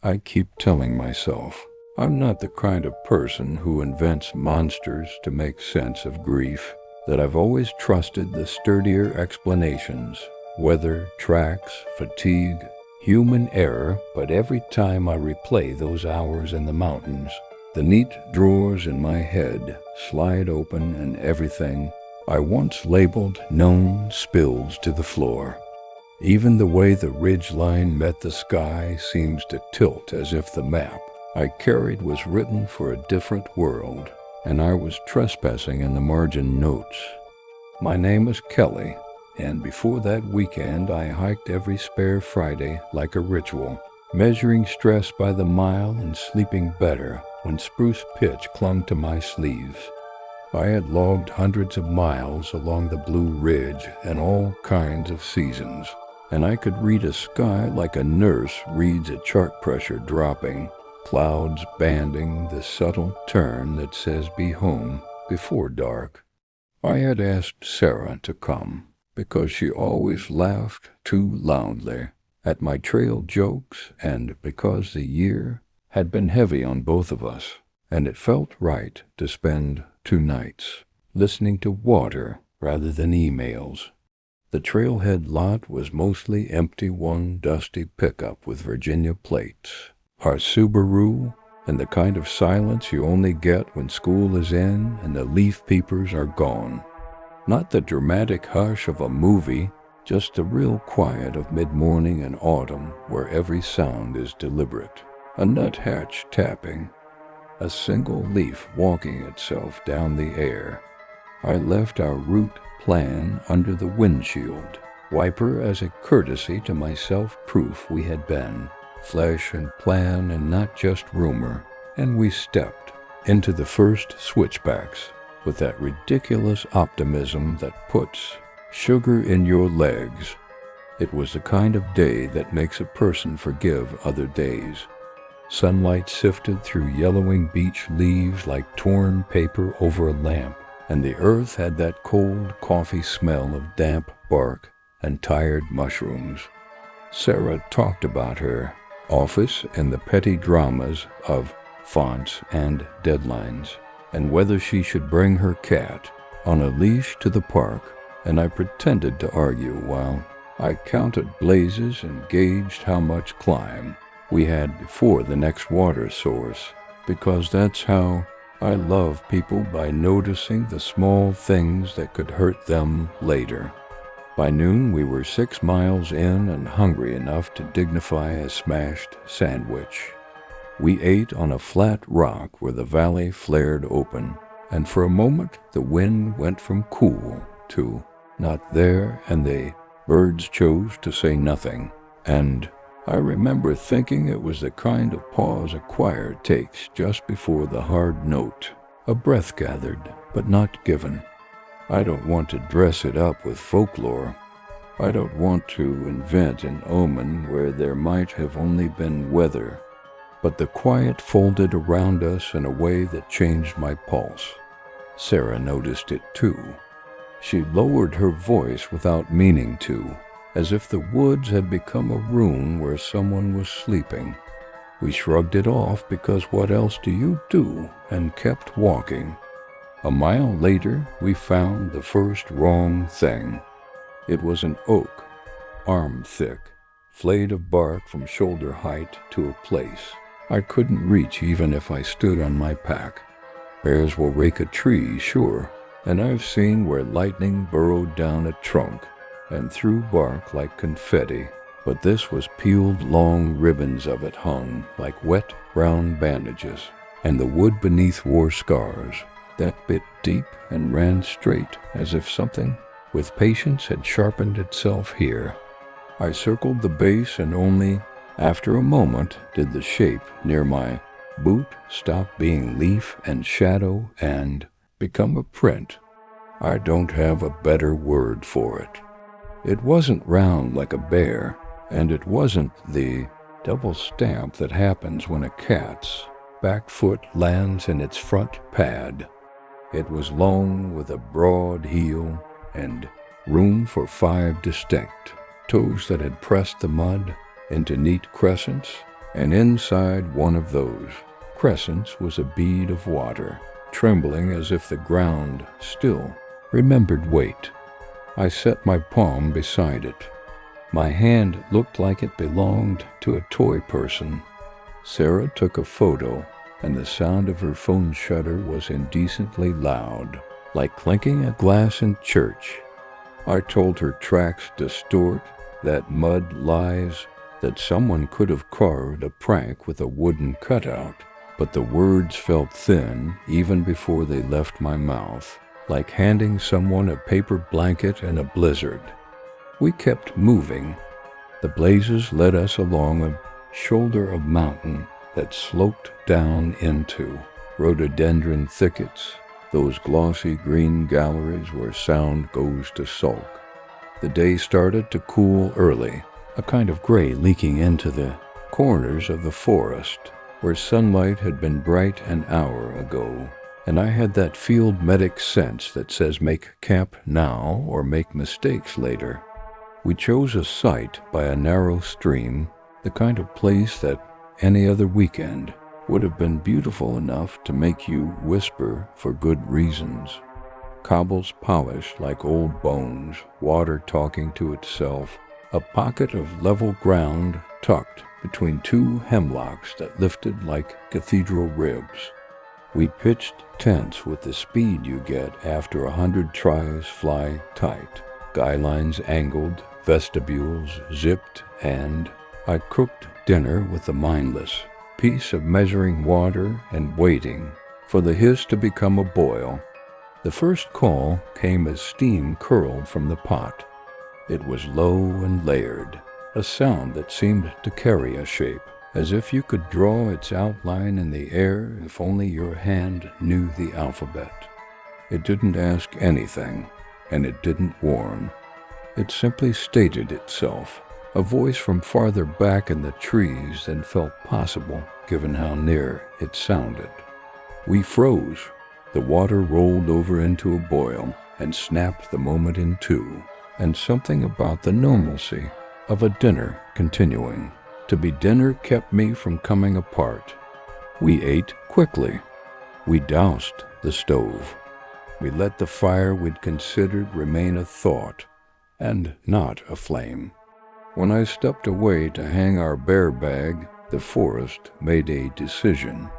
I keep telling myself I'm not the kind of person who invents monsters to make sense of grief, that I've always trusted the sturdier explanations, weather, tracks, fatigue, human error, but every time I replay those hours in the mountains, the neat drawers in my head slide open and everything I once labeled known spills to the floor. Even the way the ridgeline met the sky seems to tilt as if the map I carried was written for a different world, and I was trespassing in the margin notes. My name is Kelly, and before that weekend I hiked every spare Friday like a ritual, measuring stress by the mile and sleeping better when spruce pitch clung to my sleeves. I had logged hundreds of miles along the Blue Ridge in all kinds of seasons, and I could read a sky like a nurse reads a chart pressure dropping, clouds banding the subtle turn that says be home before dark. I had asked Sarah to come because she always laughed too loudly at my trail jokes and because the year had been heavy on both of us, and it felt right to spend 2 nights listening to water rather than emails. The trailhead lot was mostly empty, one dusty pickup with Virginia plates, our Subaru, and the kind of silence you only get when school is in and the leaf peepers are gone. Not the dramatic hush of a movie, just the real quiet of mid-morning in autumn where every sound is deliberate. A nuthatch tapping, a single leaf walking itself down the air. I left our route plan under the windshield wiper as a courtesy to myself, proof we had been flesh and plan and not just rumor, and we stepped into the first switchbacks with that ridiculous optimism that puts sugar in your legs. It was the kind of day that makes a person forgive other days. Sunlight sifted through yellowing beech leaves like torn paper over a lamp, and the earth had that cold coffee smell of damp bark and tired mushrooms. Sarah talked about her office and the petty dramas of fonts and deadlines, and whether she should bring her cat on a leash to the park, and I pretended to argue while I counted blazes and gauged how much climb we had before the next water source, because that's how I love people, by noticing the small things that could hurt them later. By noon, we were 6 miles in and hungry enough to dignify a smashed sandwich. We ate on a flat rock where the valley flared open, and for a moment the wind went from cool to not there, and the birds chose to say nothing, and I remember thinking it was the kind of pause a choir takes just before the hard note, a breath gathered but not given. I don't want to dress it up with folklore. I don't want to invent an omen where there might have only been weather, but the quiet folded around us in a way that changed my pulse. Sarah noticed it too. She lowered her voice without meaning to, as if the woods had become a room where someone was sleeping. We shrugged it off because what else do you do, and kept walking. A mile later, we found the first wrong thing. It was an oak, arm thick, flayed of bark from shoulder height to a place I couldn't reach even if I stood on my pack. Bears will rake a tree, sure, and I've seen where lightning burrowed down a trunk and threw bark like confetti, but this was peeled. Long ribbons of it hung like wet brown bandages, and the wood beneath wore scars that bit deep and ran straight as if something with patience had sharpened itself here. I circled the base, and only after a moment did the shape near my boot stop being leaf and shadow and become a print. I don't have a better word for it. It wasn't round like a bear, and it wasn't the double stamp that happens when a cat's back foot lands in its front pad. It was long with a broad heel and room for 5 distinct toes that had pressed the mud into neat crescents and inside one of those crescents was a bead of water, trembling as if the ground still remembered weight. I set my palm beside it. My hand looked like it belonged to a toy person. Sarah took a photo, and the sound of her phone shutter was indecently loud, like clinking a glass in church. I told her tracks distort, that mud lies, that someone could have carved a prank with a wooden cutout, but the words felt thin even before they left my mouth, like handing someone a paper blanket in a blizzard. We kept moving. The blazes led us along a shoulder of mountain that sloped down into rhododendron thickets, those glossy green galleries where sound goes to sulk. The day started to cool early, a kind of gray leaking into the corners of the forest where sunlight had been bright an hour ago, and I had that field medic sense that says make camp now or make mistakes later. We chose a site by a narrow stream, the kind of place that any other weekend would have been beautiful enough to make you whisper for good reasons. Cobbles polished like old bones, water talking to itself, a pocket of level ground tucked between two hemlocks that lifted like cathedral ribs. We pitched tents with the speed you get after 100 tries fly tight, guy lines angled, vestibules zipped, and I cooked dinner with the mindless peace of measuring water and waiting for the hiss to become a boil. The first call came as steam curled from the pot. It was low and layered, a sound that seemed to carry a shape, as if you could draw its outline in the air if only your hand knew the alphabet. It didn't ask anything, and it didn't warn. It simply stated itself, a voice from farther back in the trees than felt possible given how near it sounded. We froze. The water rolled over into a boil and snapped the moment in two, and something about the normalcy of a dinner continuing to be dinner kept me from coming apart. We ate quickly. We doused the stove. We let the fire we'd considered remain a thought and not a flame. When I stepped away to hang our bear bag, the forest made a decision.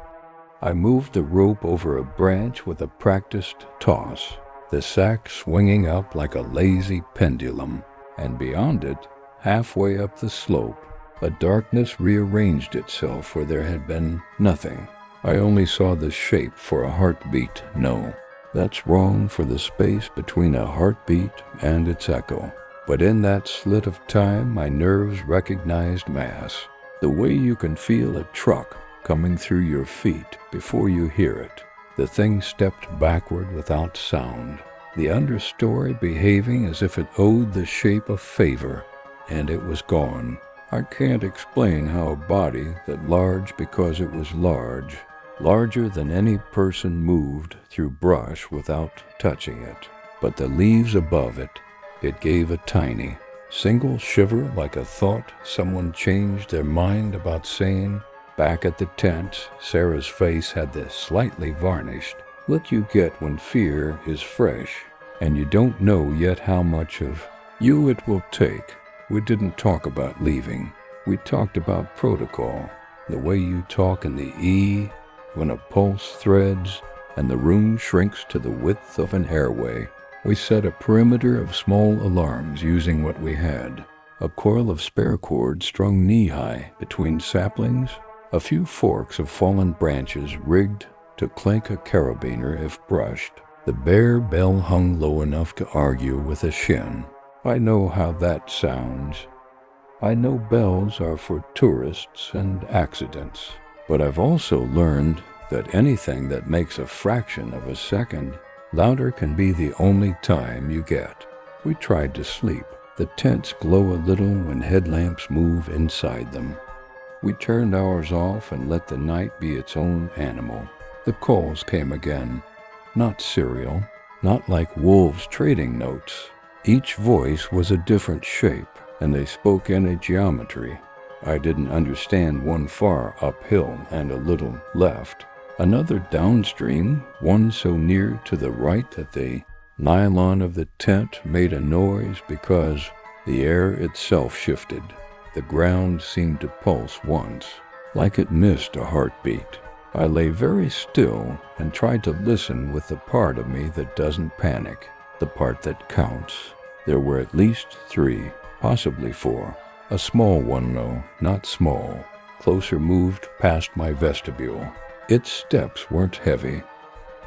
I moved the rope over a branch with a practiced toss, the sack swinging up like a lazy pendulum, and beyond it, halfway up the slope, a darkness rearranged itself where there had been nothing. I only saw the shape for a heartbeat, no. That's wrong for the space between a heartbeat and its echo. But in that slit of time, my nerves recognized mass, the way you can feel a truck coming through your feet before you hear it. The thing stepped backward without sound, the understory behaving as if it owed the shape a favor, and it was gone. I can't explain how a body that large because it was large, larger than any person, moved through brush without touching it. But the leaves above it gave a tiny, single shiver like a thought someone changed their mind about saying. Back at the tent, Sarah's face had the slightly varnished look you get when fear is fresh, and you don't know yet how much of you it will take. We didn't talk about leaving. We talked about protocol, the way you talk in the E when a pulse threads and the room shrinks to the width of an airway. We set a perimeter of small alarms using what we had, a coil of spare cord strung knee-high between saplings, a few forks of fallen branches rigged to clink a carabiner if brushed. The bare bell hung low enough to argue with a shin. I know how that sounds. I know bells are for tourists and accidents, but I've also learned that anything that makes a fraction of a second louder can be the only time you get. We tried to sleep. The tents glow a little when headlamps move inside them. We turned ours off and let the night be its own animal. The calls came again, not serial, not like wolves trading notes. Each voice was a different shape, and they spoke in a geometry I didn't understand, one far uphill and a little left, another downstream, one so near to the right that the nylon of the tent made a noise because the air itself shifted. The ground seemed to pulse once, like it missed a heartbeat. I lay very still and tried to listen with the part of me that doesn't panic, the part that counts. There were at least 3, possibly 4. A small one, though, not small, closer moved past my vestibule. Its steps weren't heavy.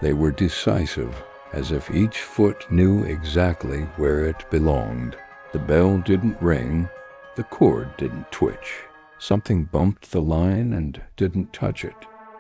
They were decisive, as if each foot knew exactly where it belonged. The bell didn't ring. The cord didn't twitch. Something bumped the line and didn't touch it.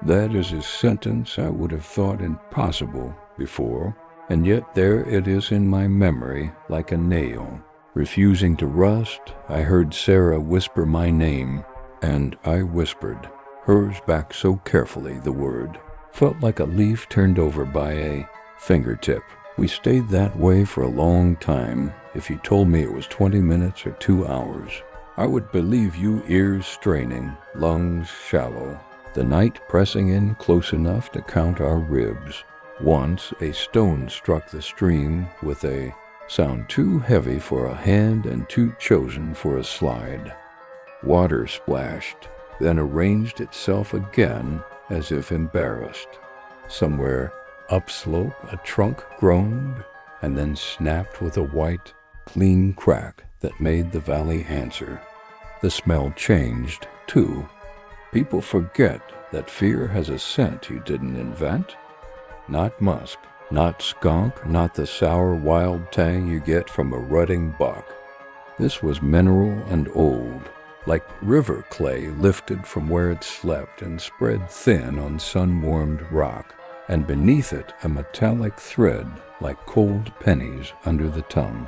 That is a sentence I would have thought impossible before, and yet there it is in my memory like a nail. Refusing to rust, I heard Sarah whisper my name, and I whispered, hers back so carefully the word. Felt like a leaf turned over by a fingertip. We stayed that way for a long time. If you told me it was 20 minutes or 2 hours, I would believe you, ears straining, lungs shallow. The night pressing in close enough to count our ribs. Once a stone struck the stream with a sound too heavy for a hand and too chosen for a slide. Water splashed, then arranged itself again as if embarrassed. Somewhere upslope a trunk groaned and then snapped with a white, clean crack that made the valley answer. The smell changed, too. People forget that fear has a scent you didn't invent. Not musk, not skunk, not the sour wild tang you get from a rutting buck. This was mineral and old, like river clay lifted from where it slept and spread thin on sun-warmed rock, and beneath it a metallic thread like cold pennies under the tongue.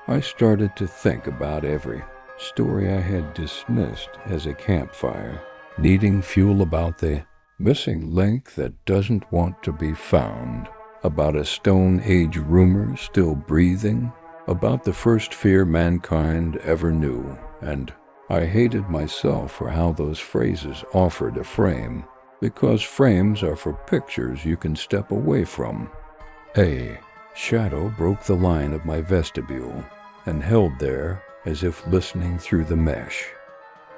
I started to think about every story I had dismissed as a campfire, needing fuel, about the missing link that doesn't want to be found, about a Stone Age rumor still breathing, about the first fear mankind ever knew, and I hated myself for how those phrases offered a frame, because frames are for pictures you can step away from. A shadow broke the line of my vestibule and held there as if listening through the mesh.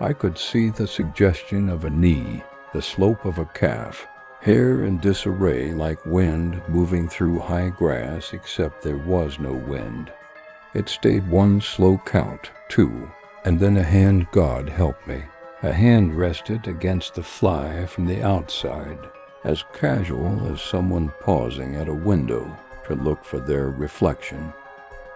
I could see the suggestion of a knee, the slope of a calf, hair in disarray like wind moving through high grass, except there was no wind. It stayed one slow count, 2, and then a hand, God help me, a hand rested against the fly from the outside, as casual as someone pausing at a window to look for their reflection.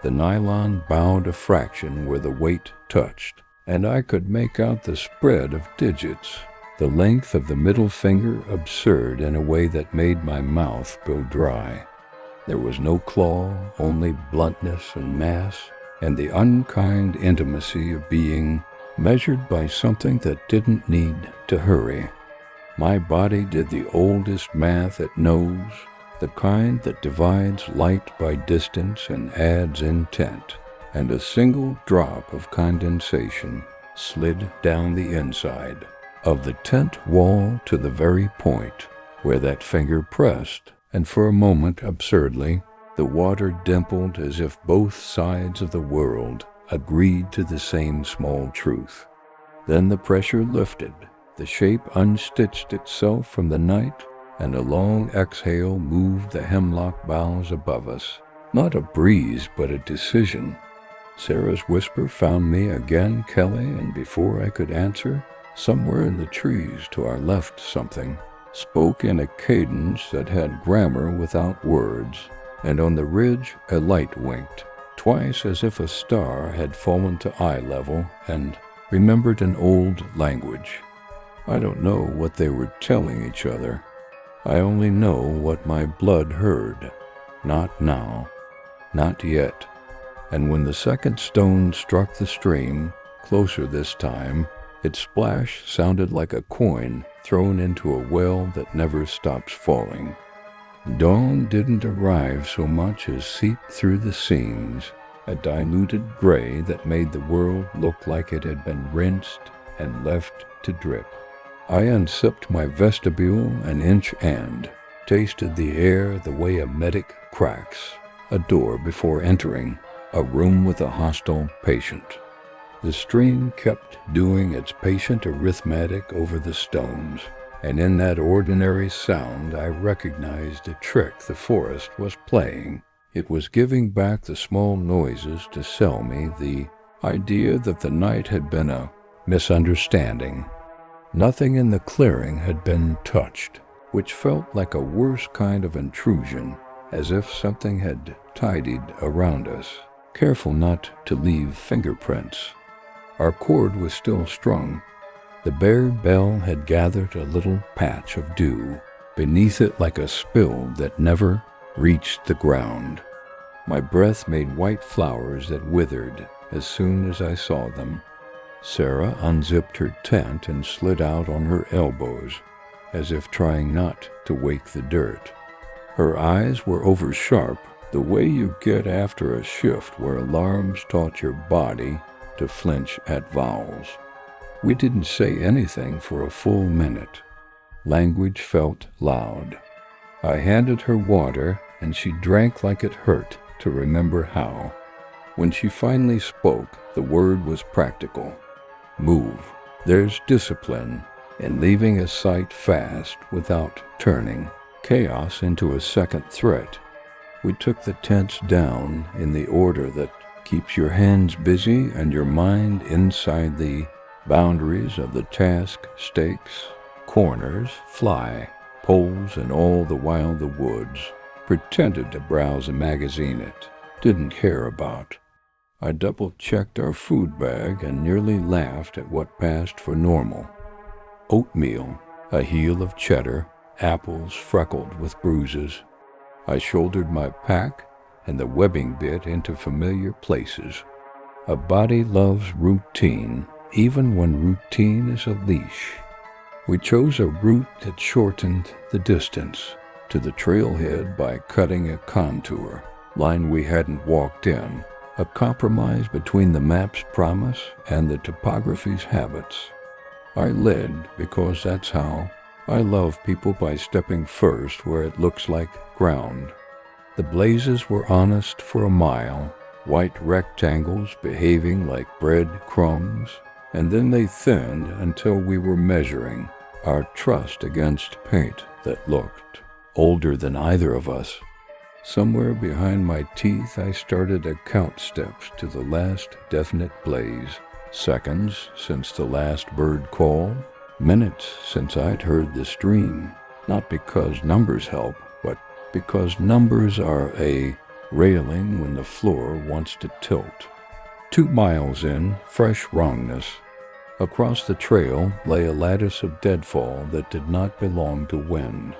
The nylon bowed a fraction where the weight touched, and I could make out the spread of digits, the length of the middle finger absurd in a way that made my mouth go dry. There was no claw, only bluntness and mass, and the unkind intimacy of being measured by something that didn't need to hurry. My body did the oldest math it knows, the kind that divides light by distance and adds intent, and a single drop of condensation slid down the inside of the tent wall to the very point where that finger pressed, and for a moment, absurdly, the water dimpled as if both sides of the world agreed to the same small truth. Then the pressure lifted, the shape unstitched itself from the night, and a long exhale moved the hemlock boughs above us. Not a breeze, but a decision. Sarah's whisper found me again, Kelly, and before I could answer, somewhere in the trees to our left something spoke in a cadence that had grammar without words, and on the ridge a light winked, twice as if a star had fallen to eye level and remembered an old language. I don't know what they were telling each other. I only know what my blood heard. Not now. Not yet. And when the second stone struck the stream, closer this time, its splash sounded like a coin thrown into a well that never stops falling. Dawn didn't arrive so much as seep through the seams, a diluted gray that made the world look like it had been rinsed and left to drip. I unzipped my vestibule an inch and tasted the air the way a medic cracks a door before entering a room with a hostile patient. The stream kept doing its patient arithmetic over the stones, and in that ordinary sound I recognized a trick the forest was playing. It was giving back the small noises to sell me the idea that the night had been a misunderstanding. Nothing in the clearing had been touched, which felt like a worse kind of intrusion, as if something had tidied around us, careful not to leave fingerprints. Our cord was still strung. The bare bell had gathered a little patch of dew beneath it like a spill that never reached the ground. My breath made white flowers that withered as soon as I saw them. Sarah unzipped her tent and slid out on her elbows, as if trying not to wake the dirt. Her eyes were over-sharp, the way you get after a shift where alarms taught your body to flinch at vowels. We didn't say anything for a full minute. Language felt loud. I handed her water, and she drank like it hurt to remember how. When she finally spoke, the word was practical. Move. There's discipline in leaving a sight fast without turning chaos into a second threat. We took the tents down in the order that keeps your hands busy and your mind inside the boundaries of the task, stakes, corners, fly, poles, and all the while the woods pretended to browse a magazine it didn't care about. I double-checked our food bag and nearly laughed at what passed for normal. Oatmeal, a heel of cheddar, apples freckled with bruises. I shouldered my pack and the webbing bit into familiar places. A body loves routine, even when routine is a leash. We chose a route that shortened the distance to the trailhead by cutting a contour, line we hadn't walked in, a compromise between the map's promise and the topography's habits. I led because that's how I love people, by stepping first where it looks like ground. The blazes were honest for a mile, white rectangles behaving like bread crumbs, and then they thinned until we were measuring our trust against paint that looked older than either of us. Somewhere behind my teeth, I started to count steps to the last definite blaze. Seconds since the last bird call, minutes since I'd heard the stream, not because numbers help, but because numbers are a railing when the floor wants to tilt. 2 miles in, fresh wrongness. Across the trail lay a lattice of deadfall that did not belong to wind.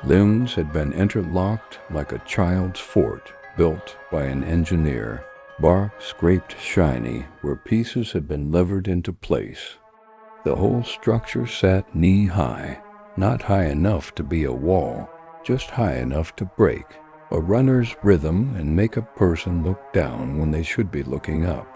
Limbs had been interlocked like a child's fort built by an engineer. Bark scraped shiny where pieces had been levered into place. The whole structure sat knee-high, not high enough to be a wall, just high enough to break a runner's rhythm and make a person look down when they should be looking up.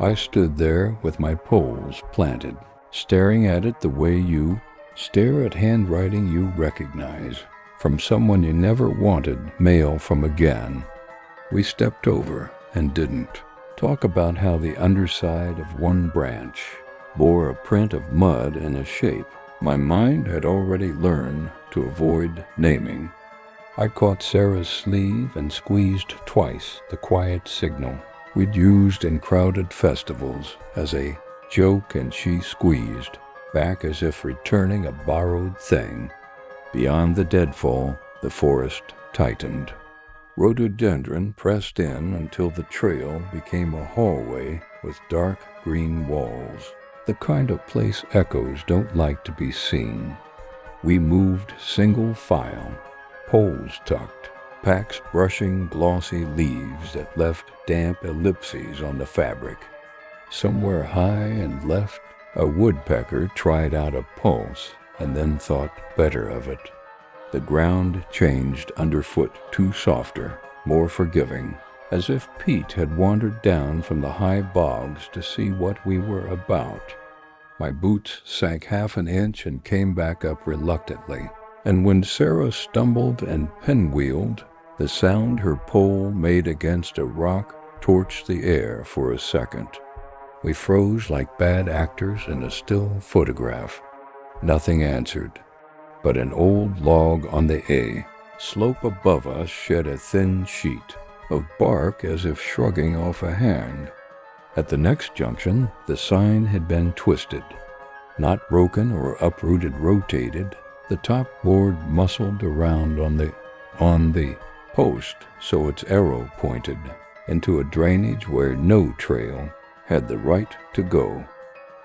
I stood there with my poles planted, staring at it the way you stare at handwriting you recognize from someone you never wanted mail from again. We stepped over and didn't talk about how the underside of one branch bore a print of mud and a shape my mind had already learned to avoid naming. I caught Sarah's sleeve and squeezed twice the quiet signal we'd used in crowded festivals as a joke, and she squeezed back as if returning a borrowed thing. Beyond the deadfall, the forest tightened. Rhododendron pressed in until the trail became a hallway with dark green walls, the kind of place echoes don't like to be seen. We moved single file, poles tucked, packs brushing glossy leaves that left damp ellipses on the fabric. Somewhere high and left, a woodpecker tried out a pulse and then thought better of it. The ground changed underfoot to softer, more forgiving, as if Pete had wandered down from the high bogs to see what we were about. My boots sank half an inch and came back up reluctantly, and when Sarah stumbled and pinwheeled, the sound her pole made against a rock torched the air for a second. We froze like bad actors in a still photograph. Nothing answered, but an old log on the A slope above us shed a thin sheet of bark as if shrugging off a hand. At the next junction, the sign had been twisted. Not broken or uprooted, rotated, the top board muscled around on the post so its arrow pointed into a drainage where no trail had the right to go.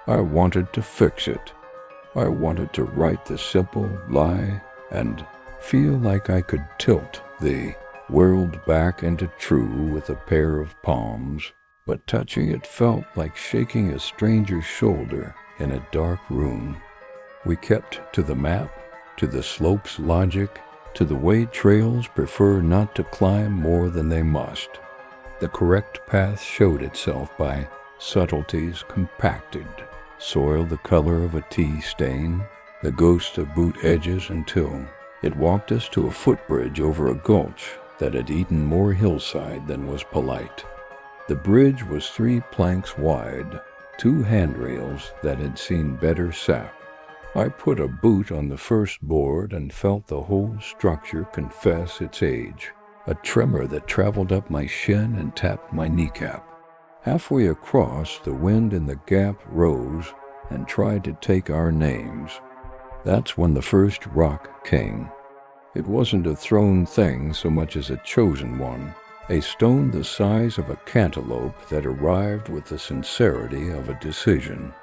I wanted to fix it. I wanted to write the simple lie and feel like I could tilt the world back into true with a pair of palms, but touching it felt like shaking a stranger's shoulder in a dark room. We kept to the map, to the slope's logic, to the way trails prefer not to climb more than they must. The correct path showed itself by subtleties compacted, soil the color of a tea stain, the ghost of boot edges, until it walked us to a footbridge over a gulch that had eaten more hillside than was polite. The bridge was 3 planks wide, 2 handrails that had seen better sap. I put a boot on the first board and felt the whole structure confess its age, a tremor that traveled up my shin and tapped my kneecap. Halfway across, the wind in the gap rose and tried to take our names. That's when the first rock came. It wasn't a thrown thing so much as a chosen one, a stone the size of a cantaloupe that arrived with the sincerity of a decision.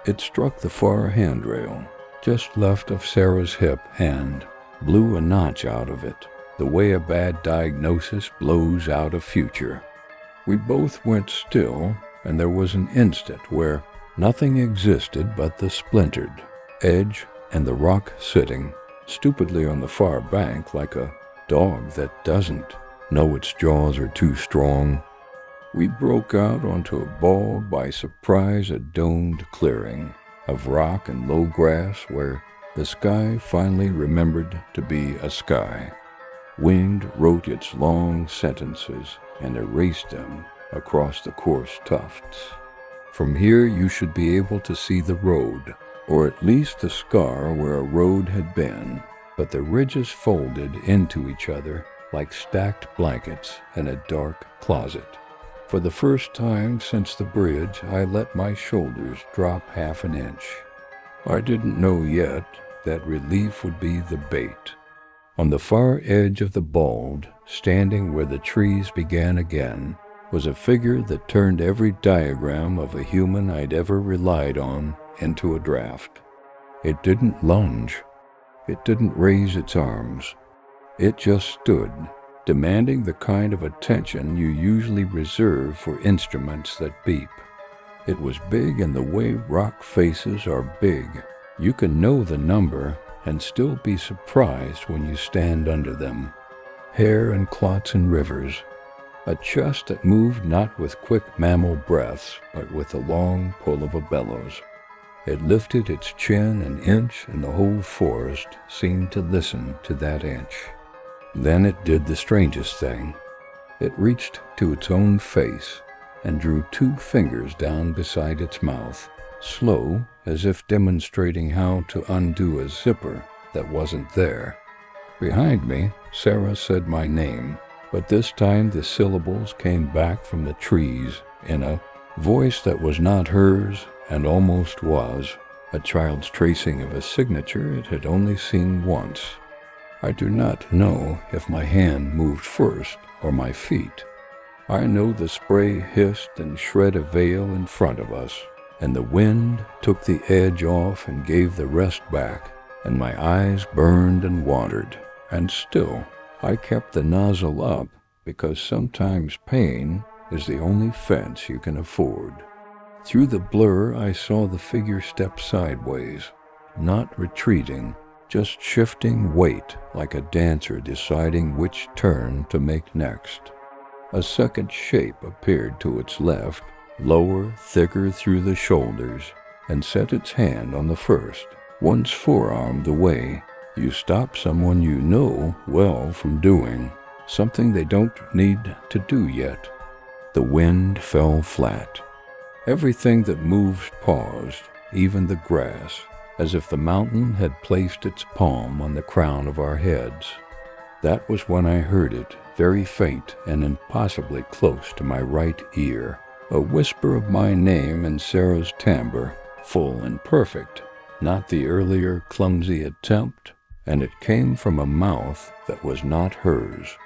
It struck the far handrail, just left of Sarah's hip, and blew a notch out of it, the way a bad diagnosis blows out a future. We both went still, and there was an instant where nothing existed but the splintered edge and the rock sitting stupidly on the far bank like a dog that doesn't know its jaws are too strong. We broke out onto a bawl by surprise, a domed clearing of rock and low grass where the sky finally remembered to be a sky. Wind wrote its long sentences and erased them across the coarse tufts. From here you should be able to see the road, or at least the scar where a road had been, but the ridges folded into each other like stacked blankets in a dark closet. For the first time since the bridge, I let my shoulders drop half an inch. I didn't know yet that relief would be the bait. On the far edge of the bald, standing where the trees began again, was a figure that turned every diagram of a human I'd ever relied on into a draft. It didn't lunge. It didn't raise its arms. It just stood, demanding the kind of attention you usually reserve for instruments that beep. It was big in the way rock faces are big. You can know the number and still be surprised when you stand under them. Hair and clots and rivers. A chest that moved not with quick mammal breaths, but with the long pull of a bellows. It lifted its chin an inch, and the whole forest seemed to listen to that inch. Then it did the strangest thing. It reached to its own face and drew 2 fingers down beside its mouth, slow, as if demonstrating how to undo a zipper that wasn't there. Behind me, Sarah said my name, but this time the syllables came back from the trees in a voice that was not hers and almost was, a child's tracing of a signature it had only seen once. I do not know if my hand moved first or my feet. I know the spray hissed and shred a veil in front of us, and the wind took the edge off and gave the rest back, and my eyes burned and watered, and still I kept the nozzle up because sometimes pain is the only fence you can afford. Through the blur I saw the figure step sideways, not retreating, just shifting weight like a dancer deciding which turn to make next. A second shape appeared to its left, lower, thicker through the shoulders, and set its hand on the first, one's forearm the way you stop someone you know well from doing something they don't need to do yet. The wind fell flat. Everything that moved paused, even the grass, as if the mountain had placed its palm on the crown of our heads. That was when I heard it, very faint and impossibly close to my right ear, a whisper of my name in Sarah's timbre, full and perfect, not the earlier clumsy attempt, and it came from a mouth that was not hers.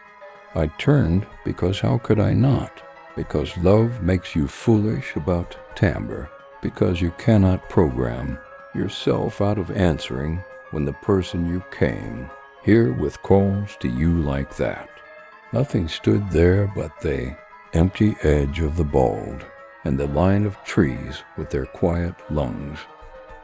I turned because how could I not? Because love makes you foolish about timbre, because you cannot program yourself out of answering when the person you came here with calls to you like that. Nothing stood there but the empty edge of the bald and the line of trees with their quiet lungs.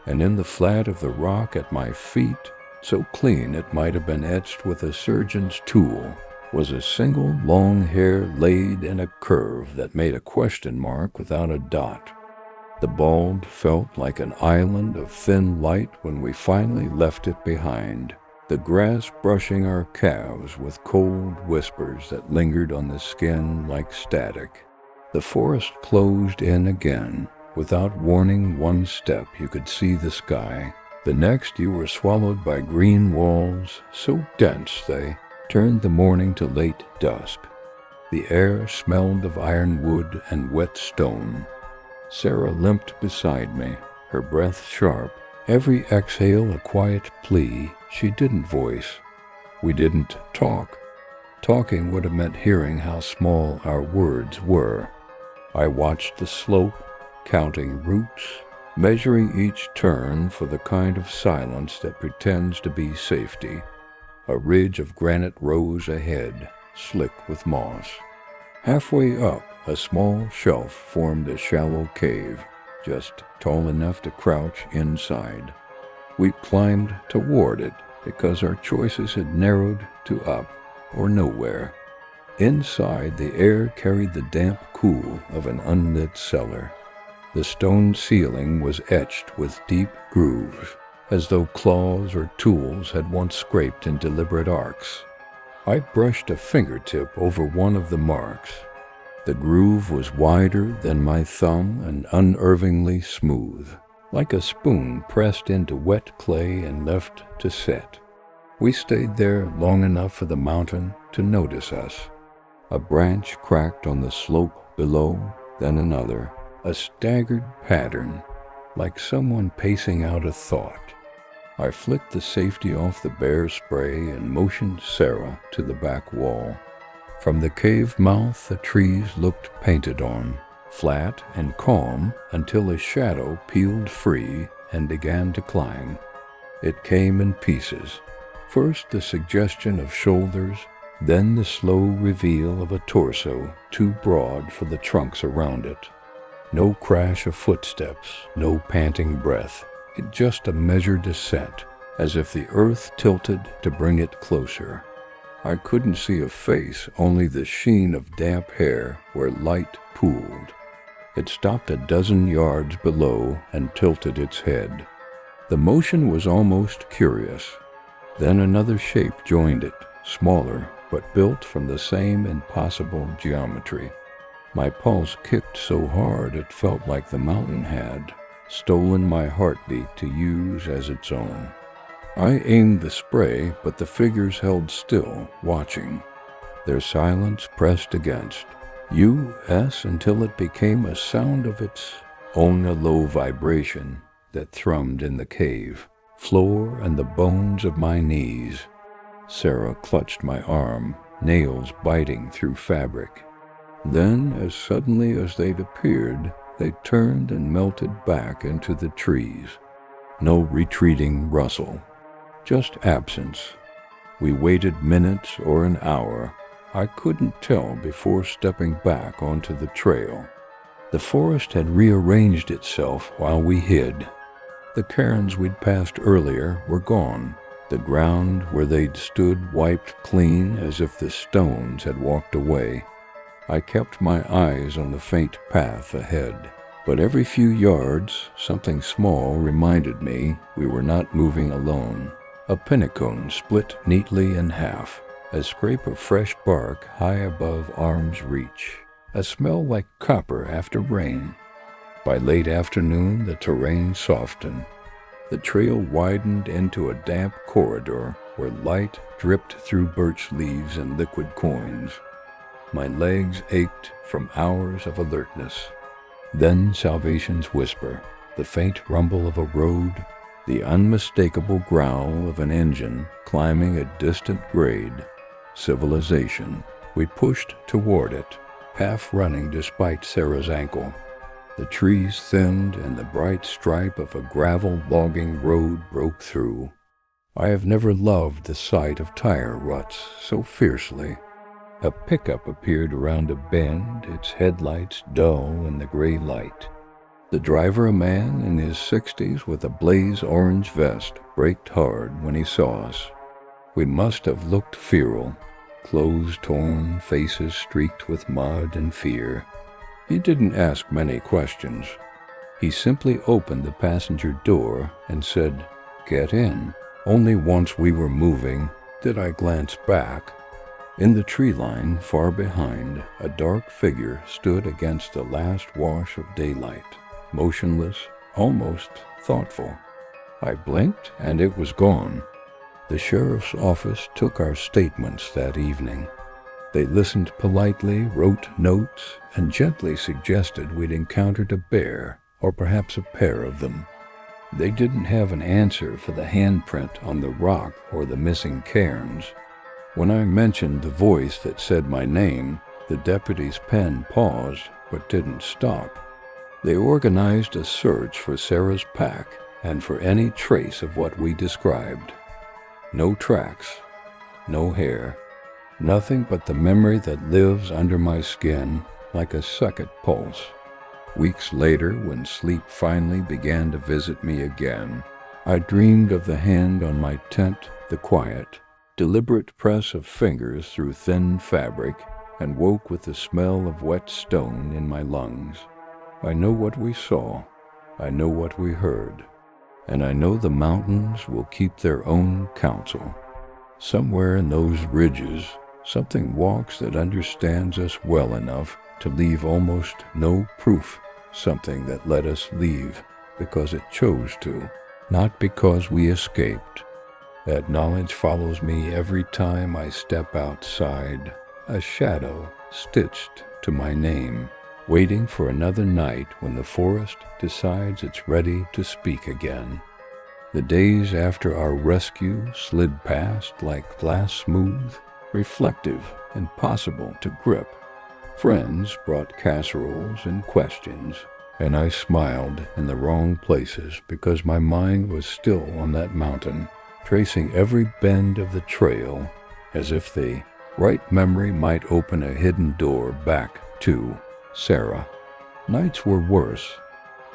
And in the flat of the rock at my feet, so clean it might have been etched with a surgeon's tool, was a single long hair laid in a curve that made a question mark without a dot. The bald felt like an island of thin light when we finally left it behind, the grass brushing our calves with cold whispers that lingered on the skin like static. The forest closed in again. Without warning one step you could see the sky. The next you were swallowed by green walls so dense they turned the morning to late dusk. The air smelled of ironwood and wet stone. Sarah limped beside me, her breath sharp, every exhale a quiet plea she didn't voice. We didn't talk. Talking would have meant hearing how small our words were. I watched the slope, counting roots, measuring each turn for the kind of silence that pretends to be safety. A ridge of granite rose ahead, slick with moss. Halfway up, a small shelf formed a shallow cave, just tall enough to crouch inside. We climbed toward it because our choices had narrowed to up or nowhere. Inside, the air carried the damp cool of an unlit cellar. The stone ceiling was etched with deep grooves, as though claws or tools had once scraped in deliberate arcs. I brushed a fingertip over one of the marks. The groove was wider than my thumb and unervingly smooth, like a spoon pressed into wet clay and left to set. We stayed there long enough for the mountain to notice us. A branch cracked on the slope below, then another, a staggered pattern, like someone pacing out a thought. I flicked the safety off the bear spray and motioned Sarah to the back wall. From the cave mouth, the trees looked painted on, flat and calm until a shadow peeled free and began to climb. It came in pieces. First the suggestion of shoulders, then the slow reveal of a torso too broad for the trunks around it. No crash of footsteps, no panting breath. Just a measured descent, as if the earth tilted to bring it closer. I couldn't see a face, only the sheen of damp hair where light pooled. It stopped a dozen yards below and tilted its head. The motion was almost curious. Then another shape joined it, smaller, but built from the same impossible geometry. My pulse kicked so hard it felt like the mountain had stolen my heartbeat to use as its own. I aimed the spray, but the figures held still, watching. Their silence pressed against U.S. until it became a sound of its own, a low vibration that thrummed in the cave, floor and the bones of my knees. Sarah clutched my arm, nails biting through fabric. Then, as suddenly as they'd appeared, they turned and melted back into the trees. No retreating rustle, just absence. We waited minutes or an hour. I couldn't tell before stepping back onto the trail. The forest had rearranged itself while we hid. The cairns we'd passed earlier were gone. The ground where they'd stood wiped clean as if the stones had walked away. I kept my eyes on the faint path ahead, But every few yards, something small reminded me we were not moving alone. A pinnacone split neatly in half, a scrape of fresh bark high above arm's reach, a smell like copper after rain. By late afternoon, the terrain softened. The trail widened into a damp corridor where light dripped through birch leaves and liquid coins. My legs ached from hours of alertness. Then salvation's whisper, the faint rumble of a road, the unmistakable growl of an engine climbing a distant grade. Civilization. We pushed toward it, half running despite Sarah's ankle. The trees thinned and the bright stripe of a gravel logging road broke through. I have never loved the sight of tire ruts so fiercely. A pickup appeared around a bend, its headlights dull in the gray light. The driver, a man in his 60s with a blaze orange vest, braked hard when he saw us. We must have looked feral, clothes torn, faces streaked with mud and fear. He didn't ask many questions. He simply opened the passenger door and said, "Get in." Only once we were moving did I glance back. In the tree line far behind, a dark figure stood against the last wash of daylight, motionless, almost thoughtful. I blinked and it was gone. The sheriff's office took our statements that evening. They listened politely, wrote notes, and gently suggested we'd encountered a bear, or perhaps a pair of them. They didn't have an answer for the handprint on the rock or the missing cairns. When I mentioned the voice that said my name, the deputy's pen paused but didn't stop. They organized a search for Sarah's pack and for any trace of what we described. No tracks, no hair, nothing but the memory that lives under my skin like a second pulse. Weeks later, when sleep finally began to visit me again, I dreamed of the hand on my tent, the quiet, deliberate press of fingers through thin fabric, and woke with the smell of wet stone in my lungs. I know what we saw, I know what we heard, and I know the mountains will keep their own counsel. Somewhere in those ridges, something walks that understands us well enough to leave almost no proof, something that let us leave because it chose to, not because we escaped. That knowledge follows me every time I step outside, a shadow stitched to my name, waiting for another night when the forest decides it's ready to speak again. The days after our rescue slid past like glass smooth, reflective, impossible to grip. Friends brought casseroles and questions, and I smiled in the wrong places because my mind was still on that mountain, tracing every bend of the trail as if the right memory might open a hidden door back to Sarah. Nights were worse.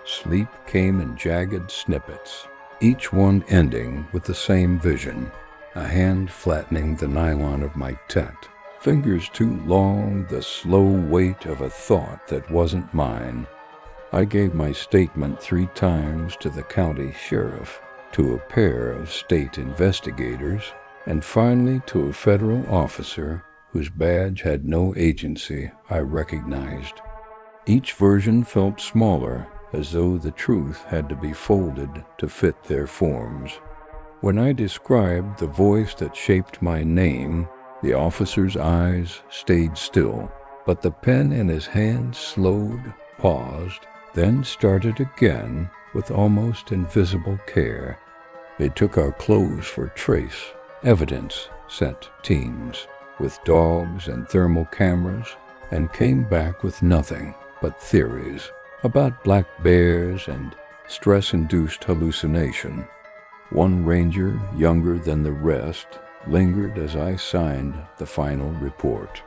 Sleep came in jagged snippets, each one ending with the same vision, a hand flattening the nylon of my tent, fingers too long, the slow weight of a thought that wasn't mine. I gave my statement 3 times to the county sheriff, to a pair of state investigators, and finally to a federal officer whose badge had no agency I recognized. Each version felt smaller, as though the truth had to be folded to fit their forms. When I described the voice that shaped my name, the officer's eyes stayed still, but the pen in his hand slowed, paused, then started again with almost invisible care. They took our clothes for trace, evidence, sent teams with dogs and thermal cameras, and came back with nothing but theories about black bears and stress-induced hallucination. One ranger, younger than the rest, lingered as I signed the final report.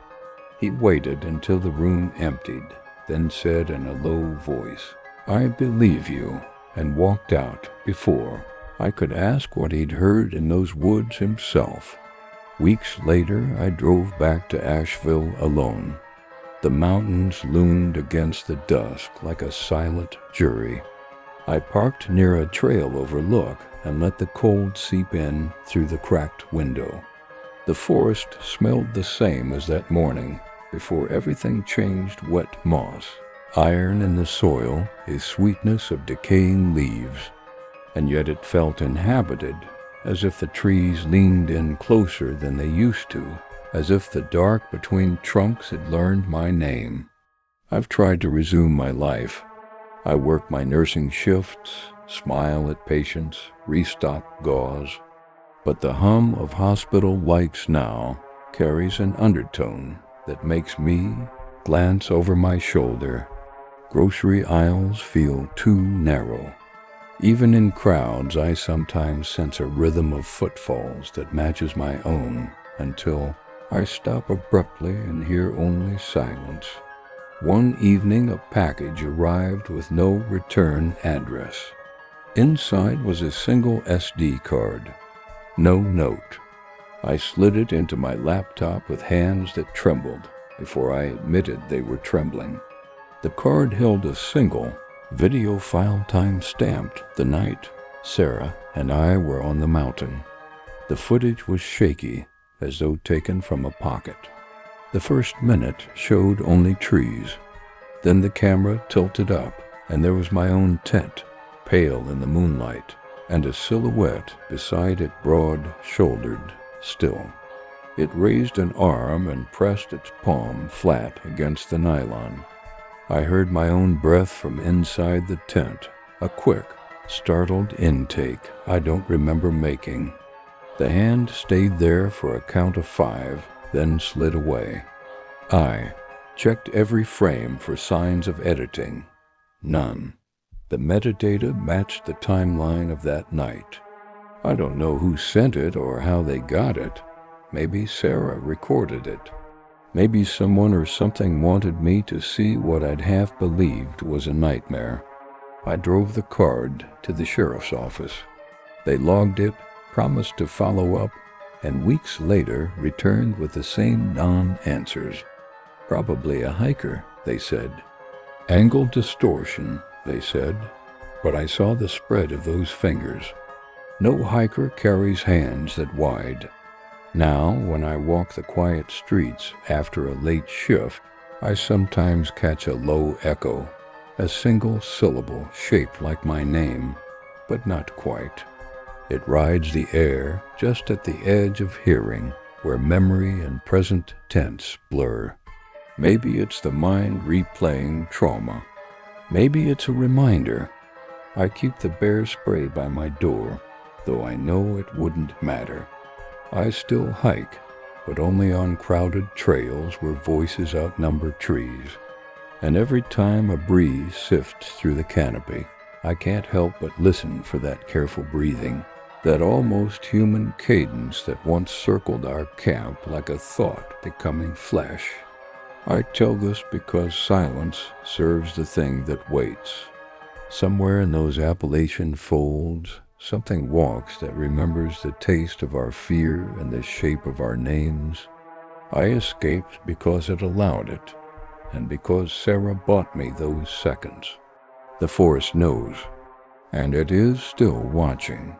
He waited until the room emptied, then said in a low voice, "I believe you," and walked out before I could ask what he'd heard in those woods himself. Weeks later, I drove back to Asheville alone. The mountains loomed against the dusk like a silent jury. I parked near a trail overlook and let the cold seep in through the cracked window. The forest smelled the same as that morning, before everything changed wet moss, iron in the soil, a sweetness of decaying leaves, and yet it felt inhabited, as if the trees leaned in closer than they used to, as if the dark between trunks had learned my name. I've tried to resume my life. I work my nursing shifts, smile at patients, restock gauze, but the hum of hospital lights now carries an undertone that makes me glance over my shoulder. Grocery aisles feel too narrow. Even in crowds, I sometimes sense a rhythm of footfalls that matches my own until I stop abruptly and hear only silence. One evening, a package arrived with no return address. Inside was a single SD card. No note. I slid it into my laptop with hands that trembled before I admitted they were trembling. The card held a single video file time stamped the night Sarah and I were on the mountain. The footage was shaky, as though taken from a pocket. The first minute showed only trees. Then the camera tilted up, and there was my own tent, pale in the moonlight, and a silhouette beside it, broad-shouldered, still. It raised an arm and pressed its palm flat against the nylon. I heard my own breath from inside the tent, a quick, startled intake I don't remember making. The hand stayed there for a count of 5, then slid away. I checked every frame for signs of editing. None. The metadata matched the timeline of that night. I don't know who sent it or how they got it. Maybe Sarah recorded it. Maybe someone or something wanted me to see what I'd half believed was a nightmare. I drove the card to the sheriff's office. They logged it, promised to follow up, and weeks later returned with the same non-answers. Probably a hiker, they said. Angle distortion, they said, but I saw the spread of those fingers. No hiker carries hands that wide. Now, when I walk the quiet streets after a late shift, I sometimes catch a low echo, a single syllable shaped like my name, but not quite. It rides the air just at the edge of hearing, where memory and present tense blur. Maybe it's the mind replaying trauma. Maybe it's a reminder. I keep the bear spray by my door, though I know it wouldn't matter. I still hike, but only on crowded trails where voices outnumber trees. And every time a breeze sifts through the canopy, I can't help but listen for that careful breathing, that almost human cadence that once circled our camp like a thought becoming flesh. I tell this because silence serves the thing that waits. Somewhere in those Appalachian folds, something walks that remembers the taste of our fear and the shape of our names. I escaped because it allowed it, and because Sarah bought me those seconds. The forest knows, and it is still watching.